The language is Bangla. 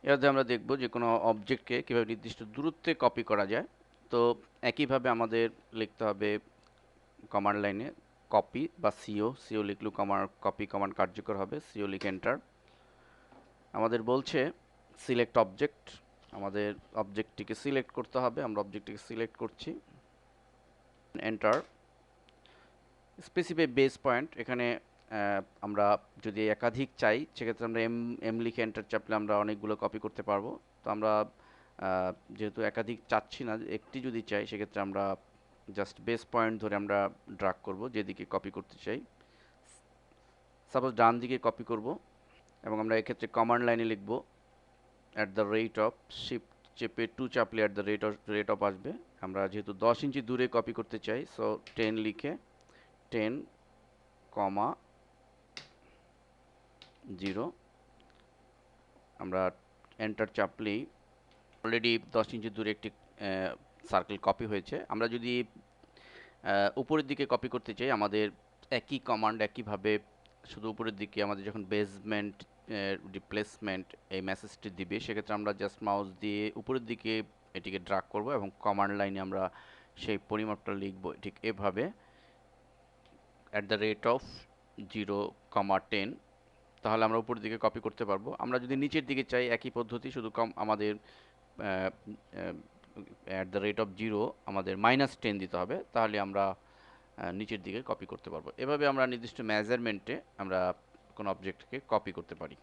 এতে আমরা দেখব যে কোনো অবজেক্টকে কীভাবে নির্দিষ্ট দূরত্বে কপি করা যায়। তো একইভাবে আমাদের লিখতে হবে কমান্ড লাইনে কপি বা সিও লিখলেও কপি কমান্ড কার্যকর হবে। সিও লিখে এন্টার। আমাদের বলছে সিলেক্ট অবজেক্ট, আমাদের অবজেক্টটিকে সিলেক্ট করতে হবে। আমরা অবজেক্টটিকে সিলেক্ট করছি, এন্টার। স্পেসিফাই বেস পয়েন্ট, এখানে আমরা যদি একাধিক চাই সেক্ষেত্রে আমরা এম লিখে এন্টার চাপলে আমরা অনেকগুলো কপি করতে পারবো। তো আমরা যেহেতু একাধিক চাচ্ছি না, একটি যদি চাই সেক্ষেত্রে আমরা জাস্ট বেস পয়েন্ট ধরে আমরা ড্রাগ করব যেদিকে কপি করতে চাই। সাপোজ ডান দিকে কপি করব এবং আমরা এক্ষেত্রে কমান্ড লাইনে লিখব @ শিফট চেপে 2 চাপলে রেট অফ আসবে। আমরা যেহেতু 10 ইঞ্চি দূরে কপি করতে চাই, সো 10 লিখে 10, 0 আমরা এন্টার চাপলেই অলরেডি 10 ইঞ্চি দূরে একটি সার্কেল কপি হয়েছে। আমরা যদি উপরের দিকে কপি করতে চাই, আমাদের একই কমান্ড একইভাবে শুধু উপরের দিকে আমাদের যখন বেসমেন্ট রিপ্লেসমেন্ট এই মেসেজটি দিবে, সেক্ষেত্রে আমরা জাস্ট মাউস দিয়ে উপরের দিকে এটিকে ড্রাগ করব এবং কমান্ড লাইনে আমরা সেই পরিমাপটা লিখব ঠিক এভাবে @0, 10। তাহলে আমরা উপরের দিকে কপি করতে পারবো। আমরা যদি নিচের দিকে চাই একই পদ্ধতি, শুধু আমাদের @0 আমাদের -10 দিতে হবে, তাহলে আমরা নিচের দিকে কপি করতে পারবো। এভাবে আমরা নির্দিষ্ট মেজারমেন্টে আমরা কোনো অবজেক্টকে কপি করতে পারি।